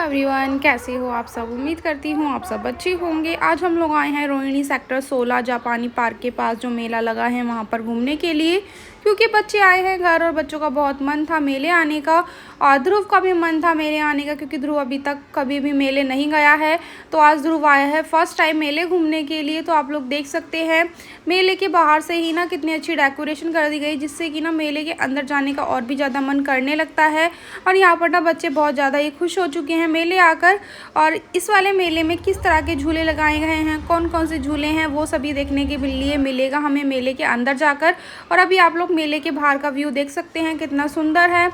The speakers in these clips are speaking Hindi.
एवरीवन, कैसे हो आप सब। उम्मीद करती हूँ आप सब अच्छे होंगे। आज हम लोग आए हैं रोहिणी सेक्टर 16 जापानी पार्क के पास जो मेला लगा है वहाँ पर घूमने के लिए, क्योंकि बच्चे आए हैं घर और बच्चों का बहुत मन था मेले आने का और ध्रुव का भी मन था मेले आने का, क्योंकि ध्रुव अभी तक कभी भी मेले नहीं गया है। तो आज ध्रुव आया है फर्स्ट टाइम मेले घूमने के लिए। तो आप लोग देख सकते हैं मेले के बाहर से ही ना कितनी अच्छी डेकोरेशन कर दी गई, जिससे कि ना मेले के अंदर जाने का और भी ज़्यादा मन करने लगता है। और यहाँ पर ना बच्चे बहुत ज़्यादा ही खुश हो चुके हैं मेले आकर। और इस वाले मेले में किस तरह के झूले लगाए गए हैं, कौन कौन से झूले हैं, वो सभी देखने के लिए मिलेगा हमें मेले के अंदर जाकर। और अभी आप लोग मेले के बाहर का व्यू देख सकते हैं कितना सुंदर है।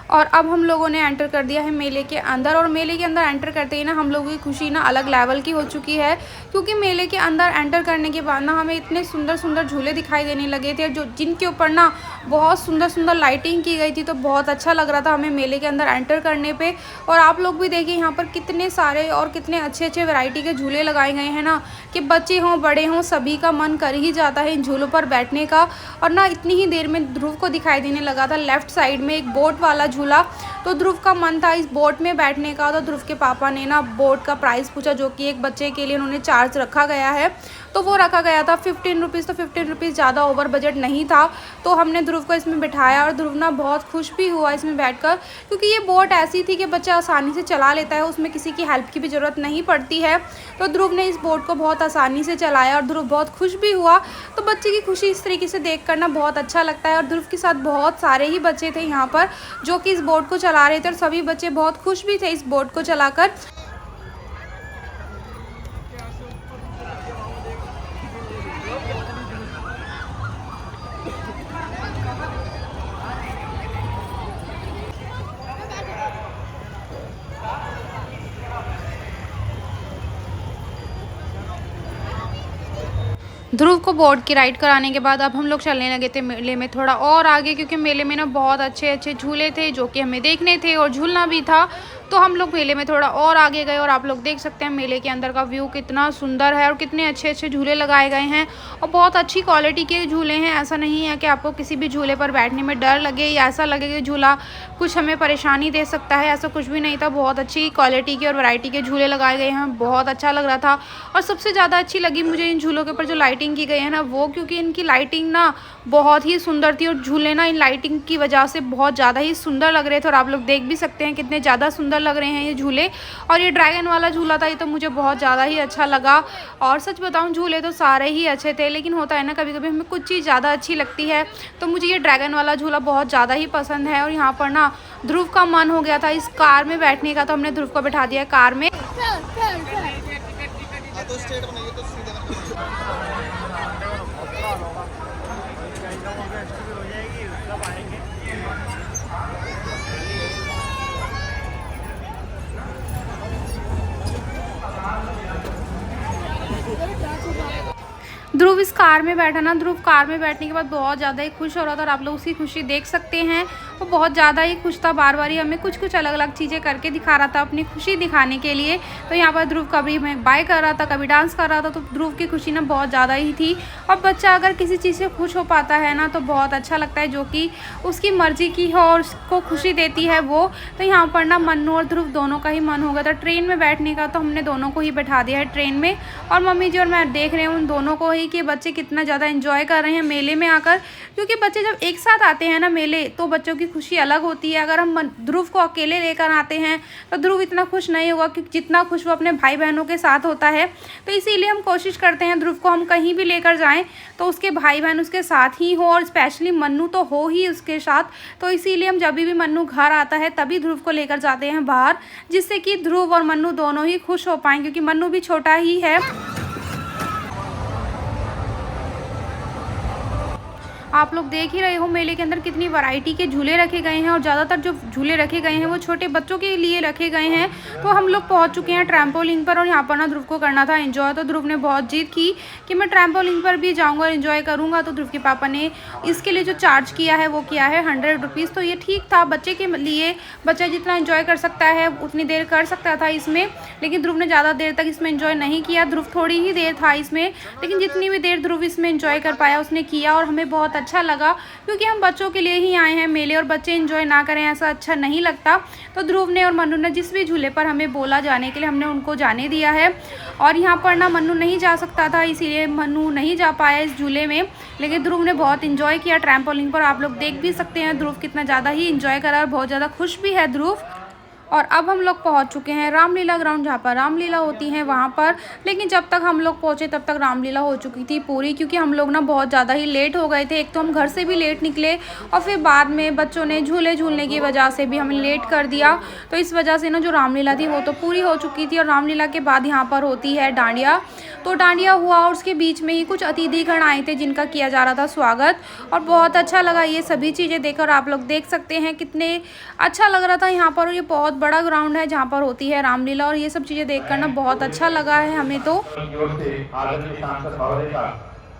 और अब हम लोगों ने एंटर कर दिया है मेले के अंदर, और मेले के अंदर एंटर करते ही ना हम लोगों की खुशी ना अलग लेवल की हो चुकी है, क्योंकि मेले के अंदर एंटर करने के बाद ना हमें इतने सुंदर सुंदर झूले दिखाई देने लगे थे, जो जिनके ऊपर ना बहुत सुंदर सुंदर लाइटिंग की गई थी। तो बहुत अच्छा लग रहा था हमें मेले के अंदर एंटर करने पे। और आप लोग भी देखिए यहाँ पर कितने सारे और कितने अच्छे अच्छे वैरायटी के झूले लगाए गए हैं ना, कि बच्चे हों बड़े हों सभी का मन कर ही जाता है इन झूलों पर बैठने का। और ना इतनी ही देर में ध्रुव को दिखाई देने लगा था लेफ्ट साइड में एक बोट वाला झूला। तो ध्रुव का मन था इस बोट में बैठने का। तो ध्रुव के पापा ने ना बोट का प्राइस पूछा, जो कि एक बच्चे के लिए उन्होंने चार्ज रखा गया है। तो वो रखा गया था 15 रुपीज़। तो 15 रुपीज़ ज़्यादा ओवर बजट नहीं था। तो हमने ध्रुव को इसमें बिठाया और ध्रुव ना बहुत खुश भी हुआ इसमें बैठकर, क्योंकि ये बोट ऐसी थी कि बच्चा आसानी से चला लेता है, उसमें किसी की हेल्प की भी ज़रूरत नहीं पड़ती है। तो ध्रुव ने इस बोट को बहुत आसानी से चलाया और ध्रुव बहुत खुश भी हुआ। तो बच्चे की खुशी इस तरीके से देख कर ना बहुत अच्छा लगता है। और ध्रुव के साथ बहुत सारे ही बच्चे थे यहाँ पर जो कि इस बोट को चला रहे थे, और सभी बच्चे बहुत खुश भी थे इस बोट को चलाकर। ध्रुव को बोट की राइड कराने के बाद अब हम लोग चलने लगे थे मेले में थोड़ा और आगे, क्योंकि मेले में ना बहुत अच्छे अच्छे झूले थे जो कि हमें देखने थे और झूलना भी था। तो हम लोग मेले में थोड़ा और आगे गए, और आप लोग देख सकते हैं मेले के अंदर का व्यू कितना सुंदर है और कितने अच्छे अच्छे झूले लगाए गए हैं और बहुत अच्छी क्वालिटी के झूले हैं। ऐसा नहीं है कि आपको किसी भी झूले पर बैठने में डर लगे या ऐसा लगे कि झूला कुछ हमें परेशानी दे सकता है, ऐसा कुछ भी नहीं था। बहुत अच्छी क्वालिटी के और वैरायटी के झूले लगाए गए हैं, बहुत अच्छा लग रहा था। और सबसे ज़्यादा अच्छी लगी मुझे इन झूलों के ऊपर जो लाइटिंग की गई है ना वो, क्योंकि इनकी लाइटिंग ना बहुत ही सुंदर थी और झूले ना इन लाइटिंग की वजह से बहुत ज़्यादा ही सुंदर लग रहे थे। और आप लोग देख भी सकते हैं कितने ज़्यादा सुंदर लग रहे हैं ये झूले। और ये ड्रैगन वाला झूला था, ये तो मुझे बहुत ज़्यादा ही अच्छा लगा। और सच बताऊं झूले तो सारे ही अच्छे थे, लेकिन होता है ना कभी कभी हमें कुछ चीज़ ज़्यादा अच्छी लगती है। तो मुझे ये ड्रैगन वाला झूला बहुत ज़्यादा ही पसंद है। और यहाँ पर ना ध्रुव का मन हो गया था इस कार में बैठने का, तो हमने ध्रुव को बिठा दिया कार में। ध्रुव इस कार में बैठा ना, ध्रुव कार में बैठने के बाद बहुत ज़्यादा ही खुश हो रहा था, और आप लोग उसकी खुशी देख सकते हैं। वो बहुत ज़्यादा ही खुश था, बार बार ही हमें कुछ कुछ अलग अलग चीज़ें करके दिखा रहा था अपनी खुशी दिखाने के लिए। तो यहाँ पर ध्रुव कभी हमें बाय कर रहा था, कभी डांस कर रहा था। तो ध्रुव की खुशी ना बहुत ज़्यादा ही थी। और बच्चा अगर किसी चीज़ से खुश हो पाता है ना तो बहुत अच्छा लगता है, जो कि उसकी मर्जी की हो और उसको खुशी देती है वो। तो यहाँ पर ना मन्नू और ध्रुव दोनों का ही मन हो गया था ट्रेन में बैठने का, तो हमने दोनों को ही बैठा दिया है ट्रेन में। और मम्मी जी और मैं देख रहे हैं उन दोनों को ही कि बच्चे कितना ज़्यादा एंजॉय कर रहे हैं मेले में आकर, क्योंकि बच्चे जब एक साथ आते हैं ना मेले तो बच्चों की खुशी अलग होती है। अगर हम ध्रुव को अकेले लेकर आते हैं तो ध्रुव इतना खुश नहीं होगा कि जितना खुश वो अपने भाई बहनों के साथ होता है। तो इसीलिए हम कोशिश करते हैं ध्रुव को हम कहीं भी लेकर जाएं तो उसके भाई बहन उसके साथ ही हो, और स्पेशली मन्नू तो हो ही उसके साथ। तो इसीलिए हम जब भी मन्नू घर आता है तभी ध्रुव को लेकर जाते हैं बाहर, जिससे कि ध्रुव और मन्नू दोनों ही खुश हो पाएँ, क्योंकि मन्नू भी छोटा ही है। आप लोग देख ही रहे हो मेले के अंदर कितनी वैरायटी के झूले रखे गए हैं, और ज़्यादातर जो झूले रखे गए हैं वो छोटे बच्चों के लिए रखे गए हैं। तो हम लोग पहुंच चुके हैं ट्रैम्पोलिन पर, और यहाँ पर ना ध्रुव को करना था एंजॉय। तो ध्रुव ने बहुत जिद की कि मैं ट्रैम्पोलिन पर भी जाऊँगा और एंजॉय करूँगा। तो ध्रुव के पापा ने इसके लिए जो चार्ज किया है वो किया है 100 रुपीज़। तो ये ठीक था बच्चे के लिए, बच्चा जितना एंजॉय कर सकता है उतनी देर कर सकता था इसमें। लेकिन ध्रुव ने ज़्यादा देर तक इसमें एंजॉय नहीं किया, ध्रुव थोड़ी ही देर था इसमें, लेकिन जितनी भी देर ध्रुव इसमें एंजॉय कर पाया उसने किया, और हमें बहुत अच्छा लगा, क्योंकि हम बच्चों के लिए ही आए हैं मेले और बच्चे एंजॉय ना करें ऐसा अच्छा नहीं लगता। तो ध्रुव ने और मन्नू ने जिस भी झूले पर हमें बोला जाने के लिए हमने उनको जाने दिया है। और यहाँ पर ना मन्नू नहीं जा सकता था, इसीलिए मन्नू नहीं जा पाया इस झूले में, लेकिन ध्रुव ने बहुत इंजॉय किया ट्रैम्पोलिन पर। आप लोग देख भी सकते हैं ध्रुव कितना ज़्यादा ही इंजॉय करा और बहुत ज़्यादा खुश भी है ध्रुव। और अब हम लोग पहुंच चुके हैं रामलीला ग्राउंड, जहाँ पर रामलीला होती है वहाँ पर। लेकिन जब तक हम लोग पहुँचे तब तक रामलीला हो चुकी थी पूरी, क्योंकि हम लोग ना बहुत ज़्यादा ही लेट हो गए थे। एक तो हम घर से भी लेट निकले और फिर बाद में बच्चों ने झूले झूलने की वजह से भी हमें लेट कर दिया। तो इस वजह से ना जो रामलीला थी वो तो पूरी हो चुकी थी। और रामलीला के बाद यहाँ पर होती है डांडिया। तो डांडिया हुआ और उसके बीच में ही कुछ अतिथिगण आए थे जिनका किया जा रहा था स्वागत, और बहुत अच्छा लगा ये सभी चीज़ें देखकर। आप लोग देख सकते हैं कितने अच्छा लग रहा था यहाँ पर। ये बहुत बड़ा ग्राउंड है जहाँ पर होती है रामलीला, और ये सब चीज़ें देखकर ना बहुत अच्छा लगा है हमें। तो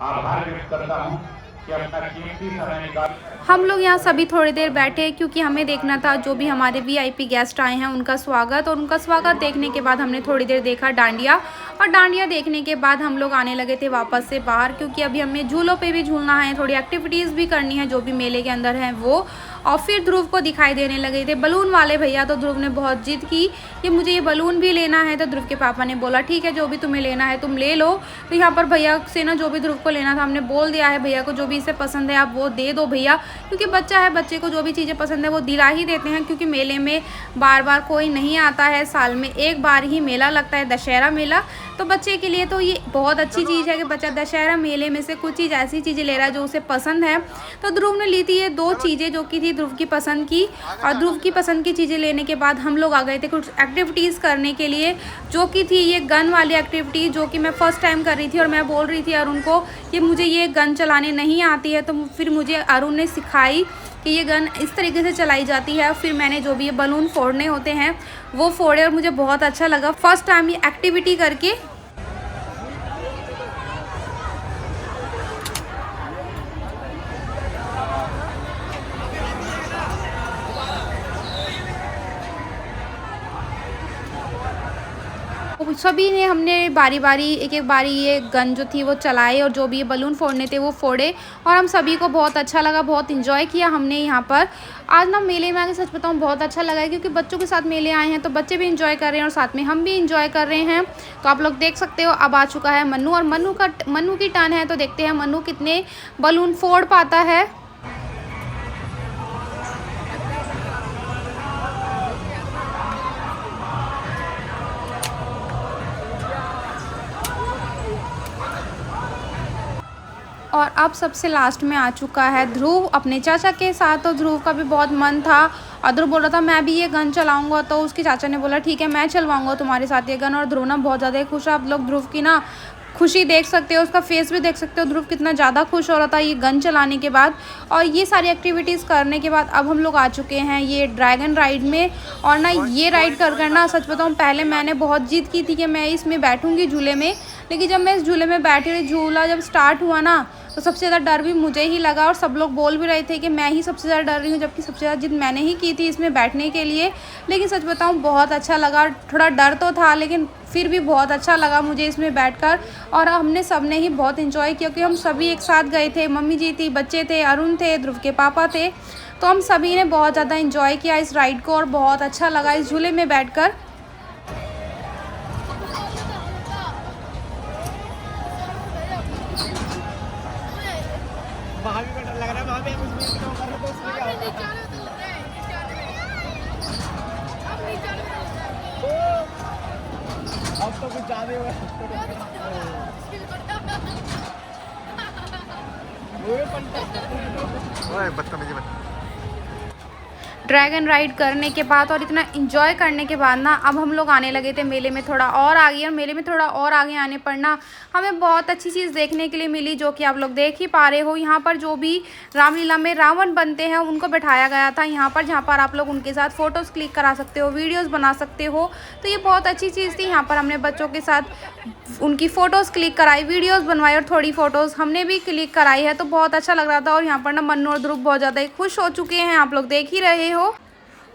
आभार व्यक्त करता हूं कि अपना कीमती समय निकाल हम लोग यहाँ सभी थोड़ी देर बैठे, क्योंकि हमें देखना था जो भी हमारे वीआईपी गेस्ट आए हैं उनका स्वागत। और उनका स्वागत देखने के बाद हमने थोड़ी देर देखा डांडिया, और डांडिया देखने के बाद हम लोग आने लगे थे वापस से बाहर, क्योंकि अभी हमें झूलों पे भी झूलना है, थोड़ी एक्टिविटीज़ भी करनी है जो भी मेले के अंदर हैं वो। और फिर ध्रुव को दिखाई देने लगे थे बलून वाले भैया, तो ध्रुव ने बहुत जिद की कि मुझे ये बलून भी लेना है। तो ध्रुव के पापा ने बोला ठीक है जो भी तुम्हें लेना है तुम ले लो। तो यहाँ पर भैया से ना जो भी ध्रुव को लेना था हमने बोल दिया है भैया को, जो भी इसे पसंद है आप वो दे दो भैया, क्योंकि बच्चा है, बच्चे को जो भी चीज़ें पसंद है वो दिला ही देते हैं। क्योंकि मेले में बार बार कोई नहीं आता है, साल में एक बार ही मेला लगता है, दशहरा मेला। तो बच्चे के लिए तो ये बहुत अच्छी चीज़ है कि बच्चा दशहरा मेले में से कुछ चीज़ ऐसी चीज़ें ले रहा है जो उसे पसंद है। तो ध्रुव ने ली थी ये 2 चीज़ें जो कि थी ध्रुव की पसंद की। और ध्रुव की पसंद की चीज़ें लेने के बाद हम लोग आ गए थे कुछ एक्टिविटीज़ करने के लिए, जो कि थी ये गन वाली एक्टिविटी, जो कि मैं फ़र्स्ट टाइम कर रही थी। और मैं बोल रही थी अरुण को कि मुझे ये गन चलाने नहीं आती है, तो फिर मुझे अरुण ने सिखाई कि ये गन इस तरीके से चलाई जाती है। फिर मैंने जो भी ये बलून फोड़ने होते हैं वो फोड़े, और मुझे बहुत अच्छा लगा फर्स्ट टाइम ये एक्टिविटी करके। सभी ने हमने बारी बारी एक एक बारी ये गन जो थी वो चलाई, और जो भी ये बलून फोड़ने थे वो फोड़े, और हम सभी को बहुत अच्छा लगा, बहुत इंजॉय किया हमने यहाँ पर। आज ना मेले में आके सच बताऊँ बहुत अच्छा लगा है, क्योंकि बच्चों के साथ मेले आए हैं तो बच्चे भी इंजॉय कर रहे हैं और साथ में हम भी इंजॉय कर रहे हैं। तो आप लोग देख सकते हो अब आ चुका है मन्नू, और मन्नू की टर्न है। तो देखते हैं मन्नू कितने बलून फोड़ पाता है। और अब सबसे लास्ट में आ चुका है ध्रुव अपने चाचा के साथ। तो ध्रुव का भी बहुत मन था, और ध्रुव बोल रहा था मैं भी ये गन चलाऊंगा। तो उसके चाचा ने बोला ठीक है मैं चलवाऊंगा तुम्हारे साथ ये गन। और ध्रुव ना बहुत ज़्यादा खुश है। आप लोग ध्रुव की ना खुशी देख सकते हो, उसका फेस भी देख सकते हो, ध्रुव कितना ज़्यादा खुश हो रहा था ये गन चलाने के बाद। और ये सारी एक्टिविटीज़ करने के बाद अब हम लोग आ चुके हैं ये ड्रैगन राइड में। और ना ये राइड कर ना सच बताऊँ पहले मैंने बहुत जिद की थी कि मैं इसमें बैठूँगी झूले में, लेकिन जब मैं इस झूले में बैठी, झूला जब स्टार्ट हुआ ना तो सबसे ज़्यादा डर भी मुझे ही लगा। और सब लोग बोल भी रहे थे कि मैं ही सबसे ज़्यादा डर रही हूँ, जबकि सबसे ज़्यादा जिद मैंने ही की थी इसमें बैठने के लिए। लेकिन सच बताऊँ बहुत अच्छा लगा, थोड़ा डर तो था लेकिन फिर भी बहुत अच्छा लगा मुझे इसमें बैठकर। और हमने सब ने ही बहुत इन्जॉय किया, क्योंकि हम सभी एक साथ गए थे, मम्मी जी थी, बच्चे थे, अरुण थे, ध्रुव के पापा थे। तो हम सभी ने बहुत ज़्यादा इन्जॉय किया इस राइड को, और बहुत अच्छा लगा इस झूले में बैठकर। वहाँ भी डर लग रहा है, वहाँ पे अब तो कुछ ज़्यादा हुआ बदतमीजी मत। ड्रैगन राइड करने के बाद और इतना इन्जॉय करने के बाद ना अब हम लोग आने लगे थे मेले में थोड़ा और आगे। और मेले में थोड़ा और आगे आने पर ना हमें बहुत अच्छी चीज़ देखने के लिए मिली, जो कि आप लोग देख ही पा रहे हो। यहाँ पर जो भी रामलीला में रावण बनते हैं उनको बैठाया गया था यहाँ पर, जहाँ पर आप लोग उनके साथ फ़ोटोज़ क्लिक करा सकते हो, वीडियोज़ बना सकते हो। तो ये बहुत अच्छी चीज़ थी। यहाँ पर हमने बच्चों के साथ उनकी फ़ोटोज़ क्लिक कराई, वीडियोज़ बनवाई, और थोड़ी फ़ोटोज़ हमने भी क्लिक कराई है। तो बहुत अच्छा लग रहा था। और यहाँ पर ना मन्नू और ध्रुव बहुत ज़्यादा ही खुश हो चुके हैं, आप लोग देख ही रहे हो।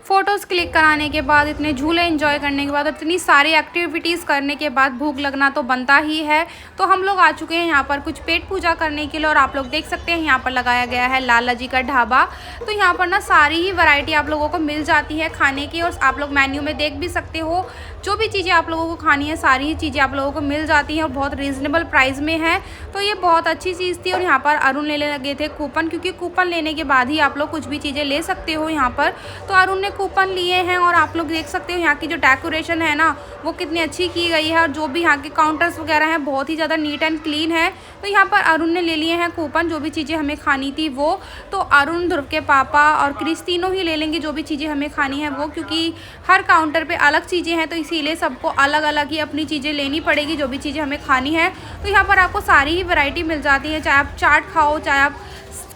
फ़ोटोज़ क्लिक कराने के बाद, इतने झूले एंजॉय करने के बाद, इतनी सारी एक्टिविटीज़ करने के बाद भूख लगना तो बनता ही है। तो हम लोग आ चुके हैं यहाँ पर कुछ पेट पूजा करने के लिए और आप लोग देख सकते हैं यहाँ पर लगाया गया है लाला जी का ढाबा। तो यहाँ पर ना सारी ही वैरायटी आप लोगों को मिल जाती है खाने की और आप लोग मेन्यू में देख भी सकते हो। जो भी चीज़ें आप लोगों को खानी है सारी ही चीज़ें आप लोगों को मिल जाती हैं और बहुत रीज़नेबल प्राइस में है। तो ये बहुत अच्छी चीज़ थी। और यहाँ पर अरुण लेने लगे थे कूपन, क्योंकि कूपन लेने के बाद ही आप लोग कुछ भी चीज़ें ले सकते हो यहाँ पर। तो अरुण ने कूपन लिए हैं और आप लोग देख सकते हो यहाँ की जो डेकोरेशन है ना वो कितनी अच्छी की गई है और जो भी यहाँ के काउंटर्स वगैरह हैं बहुत ही ज़्यादा नीट एंड क्लीन है। तो यहाँ पर अरुण ने ले लिए हैं कूपन, जो भी चीज़ें हमें खानी थी वो। तो अरुण, ध्रुव के पापा और क्रिस तीनों ही ले लेंगे जो भी चीज़ें हमें खानी है वो, क्योंकि हर काउंटर पे अलग चीज़ें हैं तो इसीलिए सबको अलग अलग ही अपनी चीज़ें लेनी पड़ेगी जो भी चीज़ें हमें खानी है। तो यहाँ पर आपको सारी ही वैरायटी मिल जाती है, चाहे आप चाट खाओ, चाहे आप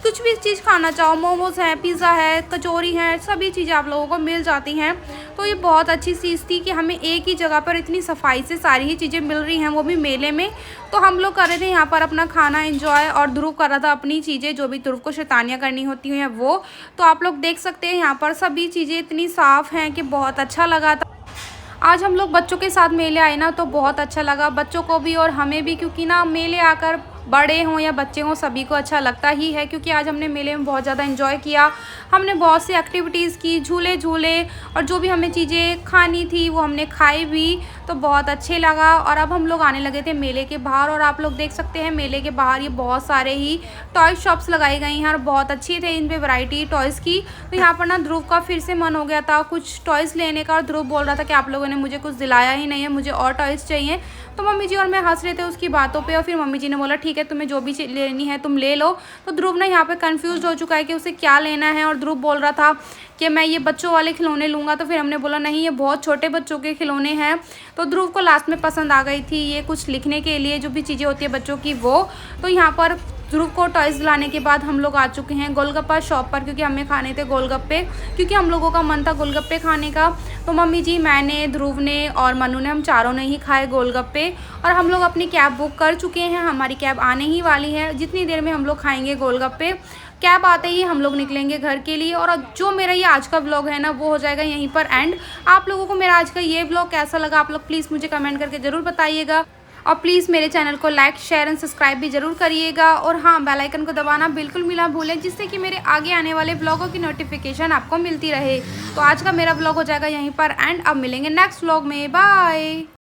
कुछ भी चीज़ खाना चाहो, मोमोज़ है, पिज़्ज़ा है, कचौरी है, सभी चीज़ें आप लोगों को मिल जाती हैं। तो ये बहुत अच्छी चीज़ थी कि हमें एक ही जगह पर इतनी सफाई से सारी ही चीज़ें मिल रही हैं, वो भी मेले में। तो हम लोग कर रहे थे यहाँ पर अपना खाना एंजॉय और ध्रुव कर रहा था अपनी चीज़ें, जो भी ध्रुव को शैतानियाँ करनी होती हैं वो। तो आप लोग देख सकते हैं यहाँ पर सभी चीज़ें इतनी साफ़ हैं कि बहुत अच्छा लगा था। आज हम लोग बच्चों के साथ मेले आए ना तो बहुत अच्छा लगा, बच्चों को भी और हमें भी, क्योंकि ना मेले आकर बड़े हों या बच्चे हों सभी को अच्छा लगता ही है। क्योंकि आज हमने मेले में बहुत ज़्यादा एंजॉय किया, हमने बहुत सी एक्टिविटीज़ की, झूले झूले और जो भी हमें चीज़ें खानी थी वो हमने खाई भी। तो बहुत अच्छे लगा। और अब हम लोग आने लगे थे मेले के बाहर और आप लोग देख सकते हैं मेले के बाहर ये बहुत सारे ही टॉय शॉप्स लगाई गई हैं और बहुत अच्छी थे इन पे वैरायटी टॉयज़ की। तो यहाँ पर ना ध्रुव का फिर से मन हो गया था कुछ टॉयज़ लेने का और ध्रुव बोल रहा था कि आप लोगों ने मुझे कुछ दिलाया ही नहीं है, मुझे और टॉयज़ चाहिए। तो मम्मी जी और मैं हंस रहे थे उसकी बातों पे और फिर मम्मी जी ने बोला ठीक है तुम्हें जो भी लेनी है तुम ले लो। तो ध्रुव ना यहाँ पे कंफ्यूज हो चुका है कि उसे क्या लेना है और ध्रुव बोल रहा था कि मैं ये बच्चों वाले खिलौने लूँगा। तो फिर हमने बोला नहीं ये बहुत छोटे बच्चों के खिलौने हैं। तो ध्रुव को लास्ट में पसंद आ गई थी ये कुछ लिखने के लिए जो भी चीज़ें होती है बच्चों की वो। तो यहाँ पर ध्रुव को टॉयज़ लाने के बाद हम लोग आ चुके हैं गोलगप्पा शॉप पर, क्योंकि हमें खाने थे गोलगप्पे, क्योंकि हम लोगों का मन था गोलगप्पे खाने का। तो मम्मी जी, मैंने, ध्रुव ने और मनु ने, हम चारों ने ही खाए गोलगप्पे। और हम लोग अपनी कैब बुक कर चुके हैं, हमारी कैब आने ही वाली है, जितनी देर में हम लोग खाएंगे गोलगप्पे। कैब आते ही हम लोग निकलेंगे घर के लिए। और जो मेरा ये आज का व्लॉग है ना वो हो जाएगा यहीं पर एंड। आप लोगों को मेरा आज का ये व्लॉग कैसा लगा आप लोग प्लीज़ मुझे कमेंट करके ज़रूर बताइएगा। और प्लीज़ मेरे चैनल को लाइक, शेयर एंड सब्सक्राइब भी ज़रूर करिएगा। और हाँ, बेल आइकन को दबाना बिल्कुल भी ना भूलें, जिससे कि मेरे आगे आने वाले व्लॉगों की नोटिफिकेशन आपको मिलती रहे। तो आज का मेरा व्लॉग हो जाएगा यहीं पर एंड। अब मिलेंगे नेक्स्ट व्लॉग में, बाय।